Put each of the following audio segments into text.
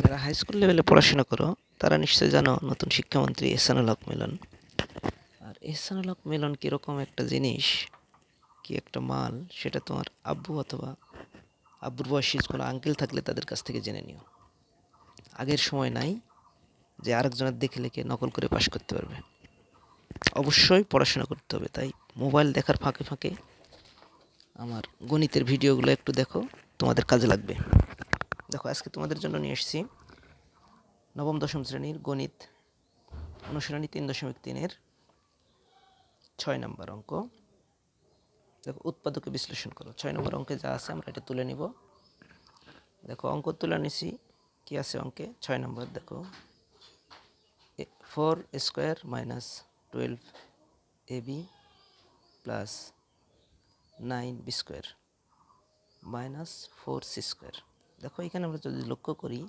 যারা high school লেভেলে পড়াশোনা করো তারা নিশ্চয়ই জানো নতুন শিক্ষামন্ত্রী এহসানুল হক মিলন। আর এহসানুল হক মিলন কীরকম একটা জিনিস, কি একটা মাল, সেটা তোমার আব্বু অথবা আব্বুর বয়সী কোনো আঙ্কেল থাকলে তাদের কাছ থেকে জেনে নিও। আগের সময় নাই যে আরেকজনের দেখে লিখে নকল করে পাশ করতে পারবে। অবশ্যই পড়াশোনা করতে হবে। তাই মোবাইল দেখার ফাঁকে ফাঁকে আমার গণিতের ভিডিওগুলো একটু দেখো, তোমাদের কাজে লাগবে। দেখো, আজকে তোমাদের জন্য নিয়ে এসেছি নবম দশম শ্রেণীর গণিত অনুশীলনী 3.3-এর 6 নম্বর অঙ্ক। দেখো, উৎপাদকে বিশ্লেষণ করো। 6 নম্বর অঙ্কে যা আছে আমরা এটা তুলে নিব। দেখো, অঙ্ক তুলে নিছি। কি আছে অঙ্কে? 6 নম্বর দেখো, 4 square minus 12ab plus 9b square minus 4c square. দেখো, এখানে আমরা যদি লক্ষ্য করি,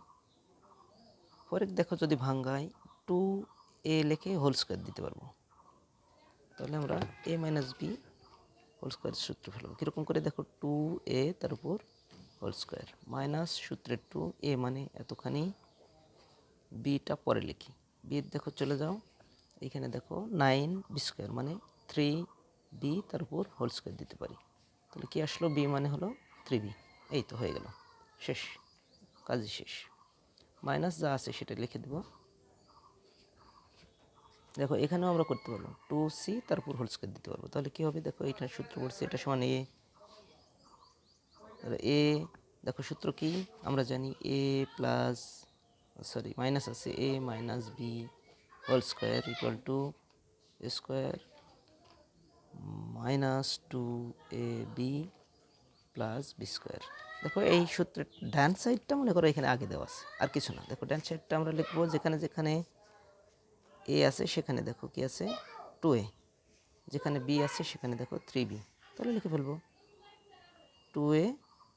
পরে দেখো যদি ভাঙ্গাই 2a লিখে হোল স্কোয়ার দিতে পারবো। তাহলে আমরা a minus b whole square সূত্র ফেলবো। কীরকম করে? দেখো, 2a তার উপর হোল স্কোয়ার মাইনাস সূত্রের 2a মানে এতখানি, বিটা পরে লিখি। বি দেখো চলে যাও, এইখানে দেখো 9b স্কোয়ার মানে 3b তার উপর হোল স্কোয়ার দিতে পারি। তাহলে কি আসলো? বি মানে হলো 3b। এই তো হয়ে গেল, শেষ, কাজই শেষ। মাইনাস যা আছে সেটা লিখে দেব। দেখো, এখানেও আমরা করতে পারবো, 2c তার উপর হোল স্কোয়ার দিতে পারবো। তাহলে কী হবে? দেখো, এইখানে সূত্র পড়ছে, এটা সমান এ। তাহলে এ, দেখো সূত্র কি আমরা জানি, এ প্লাস, সরি মাইনাস আছে, A minus B whole square equal to square minus 2ab plus B square. দেখো, এই সূত্রের ডান সাইডটা মনে করো এখানে আগে দেওয়া আছে, আর কিছু না। দেখো, ডান সাইডটা আমরা লিখবো, যেখানে যেখানে এ আছে সেখানে দেখো কি আছে 2a, যেখানে বি আছে সেখানে দেখো 3b। তাহলে লিখে ফেলবো 2a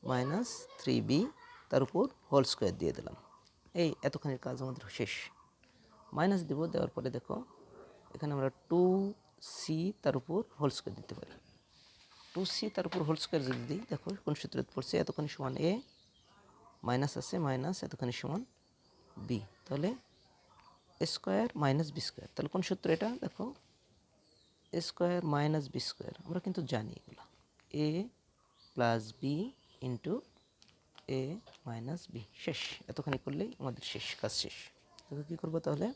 মাইনাস 3b তার উপর হোল স্কোয়ার দিয়ে দিলাম। এই এতখানির কাজ আমাদের শেষ। মাইনাস দেবো, দেওয়ার পরে দেখো এখানে আমরা 2c তার উপর হোল স্কোয়ার দিতে পারি। 2c তার উপর হোল স্কোয়ার যদি দিই, দেখো কোন সূত্রে পড়ছে, এতখানি সমান a মাইনাস আছে মাইনাস এতখানি সমান b। তাহলে স্কোয়ার মাইনাস বি স্কোয়ার। তাহলে কোন সূত্র এটা? দেখো, স্কোয়ার মাইনাস বি স্কোয়ার আমরা কিন্তু জানি এগুলো, a plus B into A minus B. শেষ, এতখানি করলেই আমাদের শেষ, কাজ শেষ। দেখো কী করবো তাহলে,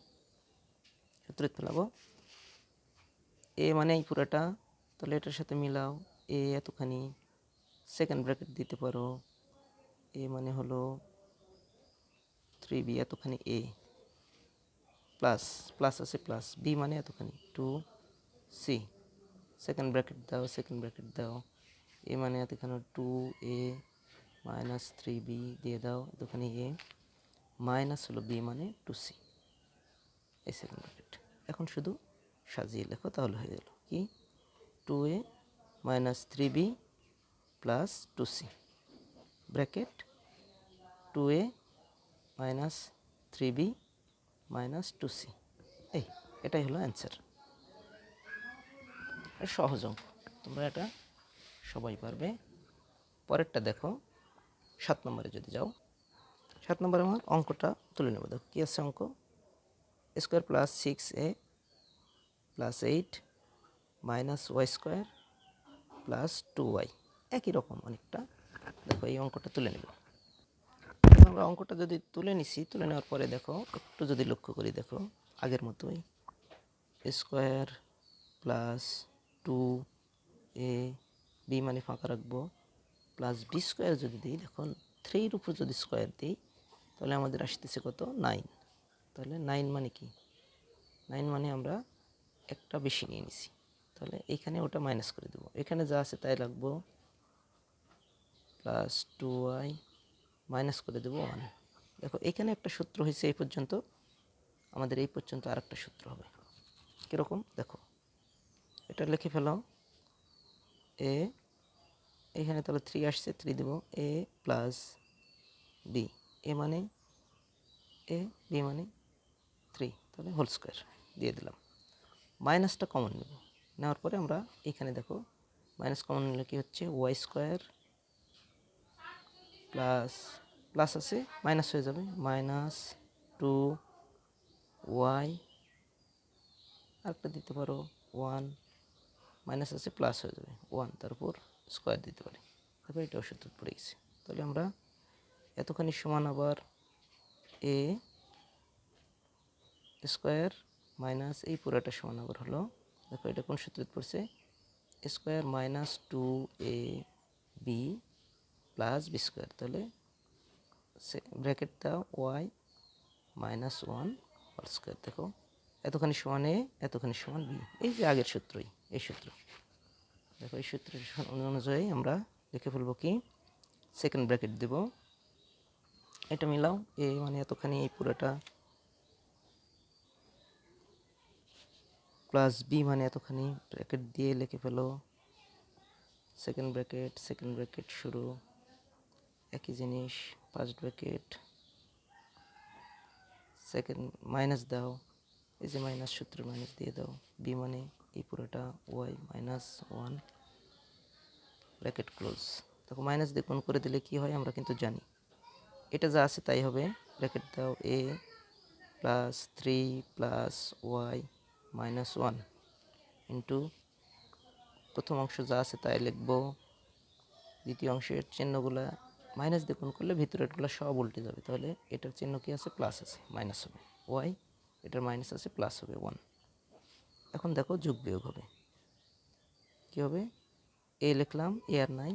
সূত্রে ফেলাবো। এ মানে এই পুরোটা, তাহলে এটার সাথে মিলাও, এ এতখানি, সেকেন্ড ব্র্যাকেট দিতে পারো, এ মানে হলো 3b এতখানি, এ প্লাস প্লাস আছে প্লাস, বি মানে এতখানি 2c, সেকেন্ড ব্র্যাকেট দাও, সেকেন্ড ব্র্যাকেট দাও, এ মানে এতখানি 2a মাইনাস 3b দিয়ে দাও, এতখানি এ মাইনাস হলো বি মানে 2c, এই সেকেন্ড ব্র্যাকেট। এখন শুধু সাজিয়ে লেখো, তাহলে হয়ে গেল কি, 2a minus 3b plus 2c bracket 2a minus 3b minus 2c। এটাই হলো অ্যান্সার। সহজ অঙ্ক, তোমরা এটা সবাই পারবে। পরেরটা দেখো, 7 নম্বরে যদি যাও, 7 নম্বরে আমার অঙ্কটা তুলে নেব। দেখো কী আছে অঙ্ক, square plus 6a plus 8 minus y square plus 2y, একই রকম অনেকটা। দেখো, এই অঙ্কটা তুলে নেব। আমরা অঙ্কটা যদি তুলে নিছি, তুলে নেওয়ার পরে দেখো একটু যদি লক্ষ্য করি, দেখো আগের মতোই স্কোয়ার প্লাস 2a, বি মানে ফাঁকা রাখবো, প্লাস বি স্কোয়ার যদি দিই, দেখুন 3-এর উপর যদি স্কোয়ার দিই তাহলে আমাদের আসতেছে কত, 9। তাহলে 9 মানে কি? 9 মানে আমরা একটা বেশি নিয়ে নিছি, তাহলে এইখানে ওটা মাইনাস করে দেবো, এখানে যা আছে তাই রাখবো, প্লাস 2y মাইনাস করে দেবো 1। দেখো, এখানে একটা সূত্র হয়েছে এই পর্যন্ত, আমাদের এই পর্যন্ত আর একটা সূত্র হবে। কীরকম? দেখো, এটা লিখে ফেলাও, এ এখানে তাহলে 3 আসছে, 3 দেব, এ প্লাস বি, এ মানে এ, বি মানে 3, তাহলে হোল স্কোয়ার দিয়ে দিলাম। মাইনাসটা কমন নেব, নেওয়ার পরে আমরা এখানে দেখো মাইনাস কমন নিলে কী হচ্ছে, ওয়াই স্কোয়ার প্লাস প্লাস আছে মাইনাস হয়ে যাবে, মাইনাস 2y, আরেকটা দিতে পারো 1, মাইনাস আছে প্লাস হয়ে যাবে 1, তারপর স্কোয়ার দিতে পারি, তারপর এটাও সূত্র পড়ে গেছে। তাহলে আমরা এতখানি সমান আবার এ স্কোয়ার মাইনাস এই পুরোটা সমান আবার হলো, দেখো এটা কোন সূত্রে পড়ছে, square minus 2ab plus B square. তাহলে ব্র্যাকেট দাও ওয়াই মাইনাস 1 হোল স্কোয়ার। দেখো এতখানি সমান এ, এতখানি সমান বি, এই যে আগের সূত্রই, এই সূত্র। দেখো এই সূত্রের অনুযায়ী আমরা লিখে ফেলবো কি, সেকেন্ড ব্র্যাকেট দেব, এটা মিলাও, এ মানে এতখানি এই পুরোটা প্লাস বি মানে এতখানি, ব্র্যাকেট দিয়ে লিখে ফেলো সেকেন্ড ব্র্যাকেট শুরু, একই জিনিস, ফার্স্ট ব্র্যাকেট, সেকেন্ড মাইনাস দাও, এই যে মাইনাস সূত্র মাইনাস দিয়ে দাও, বি মানে এই পুরোটা ওয়াই মাইনাস 1 ব্র্যাকেট ক্লোজ। দেখো মাইনাস দিয়ে গুণ করে দিলে কি হয় আমরা কিন্তু জানি, এটা যা আছে তাই হবে, ব্র্যাকেট দাও A plus 3 plus Y minus 1 into প্রথম অংশ যা আছে তাই লিখবো, দ্বিতীয় অংশের চিহ্নগুলা মাইনাস দিয়ে গুণ করলে ভিতরেরগুলো সব উল্টে যাবে, তাহলে এটার চিহ্ন কি আছে, প্লাস আছে, মাইনাস হবে ওয়াই, এটার মাইনাস আছে প্লাস হবে 1। এখন দেখো যোগ বিয়োগ হবে, কী হবে, এ লিখলাম, এ আর নাই,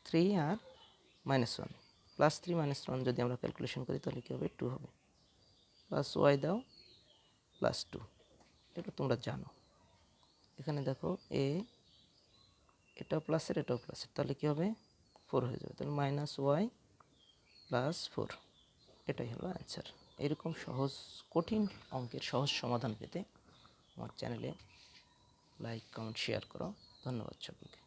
3 আর মাইনাস 1, প্লাস 3 মাইনাস 1 যদি আমরা ক্যালকুলেশন করি তাহলে কী হবে, 2 হবে, প্লাস ওয়াই দাও প্লাস 2, এটা তোমরা জানো। এখানে দেখো এ, এটাও প্লাসের এটাও প্লাসের, তাহলে কী হবে 4 হয়ে যাবে, তাহলে মাইনাস ওয়াই প্লাস 4, এটাই হলো অ্যান্সার। এরকম সহজ কঠিন অঙ্কের সহজ সমাধান পেতে আমার চ্যানেলে লাইক কমেন্ট শেয়ার করো। ধন্যবাদ সকলকে।